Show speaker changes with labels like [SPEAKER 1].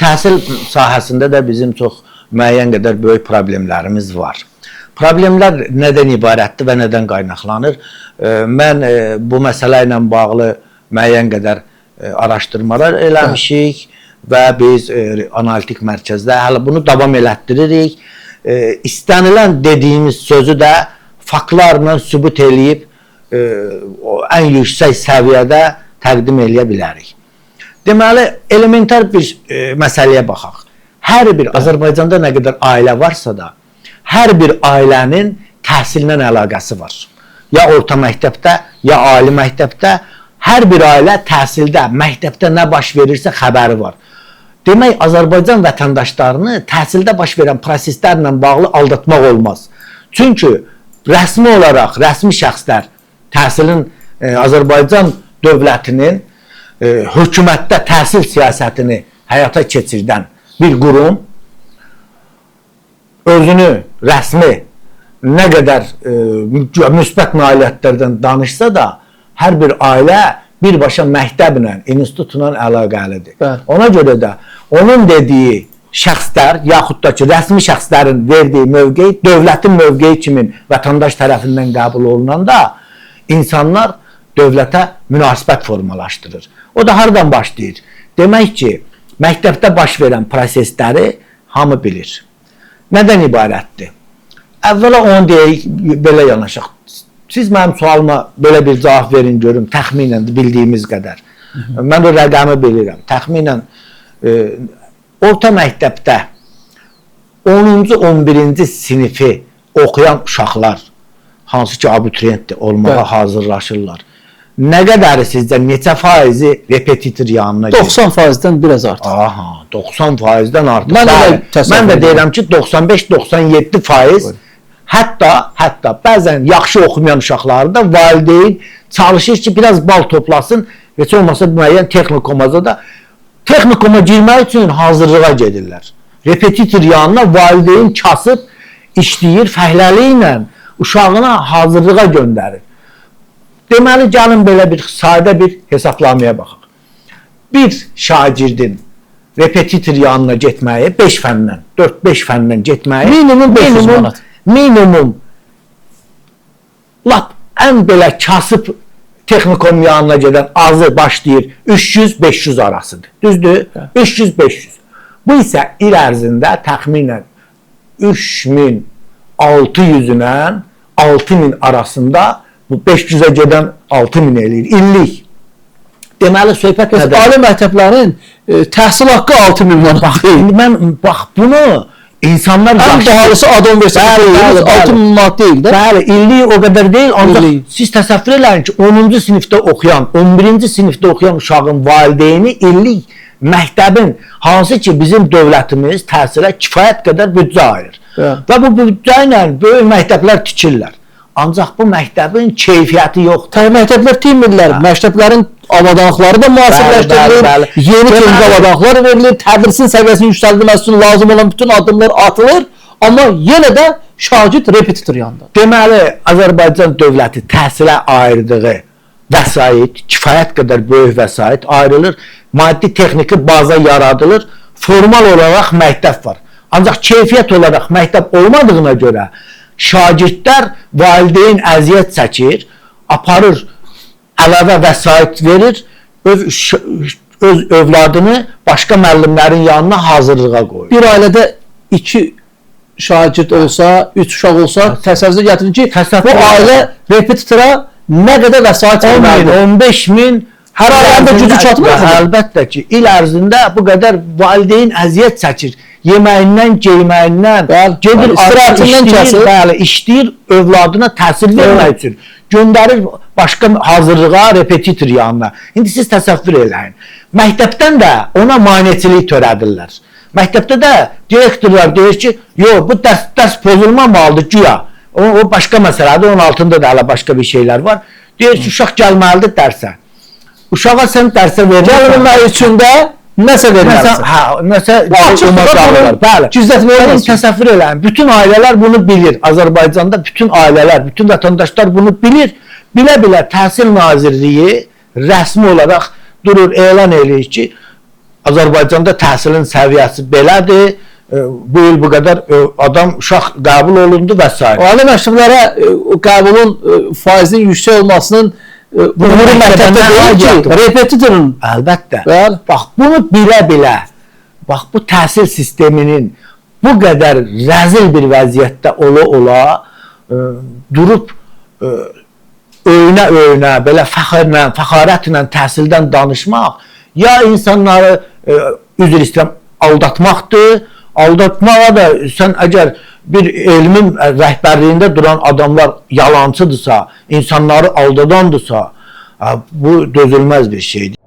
[SPEAKER 1] təhsil sahəsində də bizim çox müəyyən qədər böyük problemlərimiz var. Problemlər nədən ibarətdir və nədən qaynaqlanır? Mən bu məsələ ilə bağlı müəyyən qədər araşdırmalar eləmişik və biz analitik mərkəzdə hələ bunu davam elətdiririk. İstənilən dediyimiz sözü də faktlarla sübut eləyib ən yüksək səviyyədə təqdim eləyə bilərik. Deməli, elementar bir məsələyə baxaq. Hər bir Azərbaycanda nə qədər ailə varsa da, hər bir ailənin təhsillə əlaqəsi var. Ya orta məktəbdə, ya ali məktəbdə, hər bir ailə təhsildə, məktəbdə nə baş verirsə xəbəri var. Demək, Azərbaycan vətəndaşlarını təhsildə baş verən proseslərlə bağlı aldatmaq olmaz. Çünki rəsmi olaraq, rəsmi şəxslər təhsilin Azərbaycan dövlətinin hökumətdə təhsil siyasətini həyata keçirdən bir qurum özünü rəsmi nə qədər müsbət nailiyyətlərdən danışsa da, hər bir ailə birbaşa məktəblə, institutla əlaqəlidir. Ona görə də onun dediyi şəxslər, yaxud da ki, rəsmi şəxslərin verdiyi mövqeyi, dövlətin mövqeyi kimi vətəndaş tərəfindən qəbul olunanda insanlar dövlətə münasibət formalaşdırır. O da hardan başlayır? Demək ki, məktəbdə baş verən prosesləri hamı bilir. Nədən ibarətdir? Əvvəla onu deyək, belə yanaşaq. Siz mənim sualıma belə bir cavab verin, görüm, təxminən bildiyimiz qədər. Mən o rəqəmi bilirəm. Təxminən orta məktəbdə 10-cu, 11-ci sinifi oxuyan uşaqlar, hansı ki, abituriyentdir, olmağa hazırlaşırlar. Nə qədəri sizcə, neçə faizi repetitor yanına gedir?
[SPEAKER 2] 90%-dən biraz artıq.
[SPEAKER 1] Aha, 90%-dən artıq. Mən də deyirəm ki, 95-97%. Hətta bəzən yaxşı oxumayan uşaqlarda valideyn çalışır ki, biraz bal toplasın, heç olmasa müəyyən texnikomada da texnikoma girmək üçün hazırlığa gedirlər. Repetitor yanına valideyn kasıb, işləyir, fəhləli ilə uşağına hazırlığa göndərir. Deməli, gəlin belə bir sadə bir hesablamaya baxaq. Bir şagirdin repetitor yanına getməyi 5 fəndən, 4-5 fəndən getməyi
[SPEAKER 2] minimum 500 manat.
[SPEAKER 1] Minimum lap ən belə kasıb texnikom yanına gedən azı başlayır 300-500 arasıdır. Düzdür? 300-500. Bu isə il ərzində təxminən 3600-lə 6000 arasında bu 500-ə gedən 6000 eləyir. İllik. Deməli, söhbət nədir?
[SPEAKER 2] Ali məktəblərin təhsil haqqı 6000 manat.
[SPEAKER 1] Mən, bax, bunu insanlar
[SPEAKER 2] ən bahalısı adam versə 6000 manat deyil də.
[SPEAKER 1] Bəli, illik o qədər deyil. Ancaq siz təsəvvür eləyin ki, 10-cu sinifdə oxuyan, 11-ci sinifdə oxuyan uşağın valideyni illik məktəbin, hansı ki, bizim dövlətimiz təhsilə kifayət qədər büdcə ayırır. Və bu büdcə ilə böyük məktəblər tikirlər. Ancaq bu məktəbin keyfiyyəti yoxdur.
[SPEAKER 2] Məktəblər timirlər, məktəblərin avadanlıqları da müasirləşdirilir, yeni texnik avadanlıqlar verilir, tədrisin səviyyəsinin yüksəldilməsi üçün lazım olan bütün addımlar atılır, amma yenə də şagird repetitor yanında.
[SPEAKER 1] Deməli, Azərbaycan dövləti təhsilə ayırdığı vəsait, kifayət qədər böyük vəsait ayrılır, maddi texniki baza yaradılır, formal olaraq məktəb var. Ancaq keyfiyyət olaraq məktəb olmadığına görə şagirdlər valideyn əziyyət çəkir, aparır, əlavə vəsait verir, öz övladını başqa müəllimlərin yanına hazırlığa qoyur.
[SPEAKER 2] Bir ailədə 2 şagird olsa, 3 uşaq olsa, təsəvvürə gətirin ki, bu ailə repetitora nə qədər vəsait verməlidir?
[SPEAKER 1] 10.000, 15.000
[SPEAKER 2] hər ailəndə gücü çatmır.
[SPEAKER 1] Əlbəttə ki, il ərzində bu qədər valideyn əziyyət çəkir. Yeməyindən, geyməyindən, gedir, işləyir, övladına təhsil vermək üçün. Göndərir başqa hazırlığa, repetitor yanına. İndi siz təsəvvür eləyin. Məktəbdən də ona maneçilik törədirlər. Məktəbdə də direktorlar deyir ki, yox, bu dərs pozulmamalıdır güya. O başqa məsələdir, onun altında da hələ başqa bir şeylər var. Deyir ki, uşaq gəlməlidir dərsə. Uşağa sən dərsə verirsən.
[SPEAKER 2] Gəlmək üçün də nəsə verməlisin.
[SPEAKER 1] Nəsə umacaqlar. Bəli.
[SPEAKER 2] Gizlətmək
[SPEAKER 1] təsəvvür eləyin. Bütün ailələr bunu bilir. Azərbaycanda bütün ailələr, bütün vətəndaşlar bunu bilir. Bilə-bilə Təhsil Nazirliyi rəsmi olaraq durur, elan eləyir ki, Azərbaycanda təhsilin səviyyəsi belədir. Bu il bu qədər adam uşaq qəbul olundu və s.
[SPEAKER 2] Ali məktəblərə qəbulun faizinin yüksək olmasının Cumhuriyet məktəbdə deyil ki, repetitorun.
[SPEAKER 1] Əlbəttə.
[SPEAKER 2] Bəli.
[SPEAKER 1] Bax, bunu bilə-bilə, bax, bu təhsil sisteminin bu qədər rəzil bir vəziyyətdə ola-ola durub öyünə, belə fəxrlə, fəxarətlə təhsildən danışmaq, ya insanları, üzr istəyirəm, aldatmaqdır. Aldatmağa da sən əgər bir elmin rəhbərliyində duran adamlar yalancıdırsa, insanları aldadandırsa, bu dözülməz bir şeydir.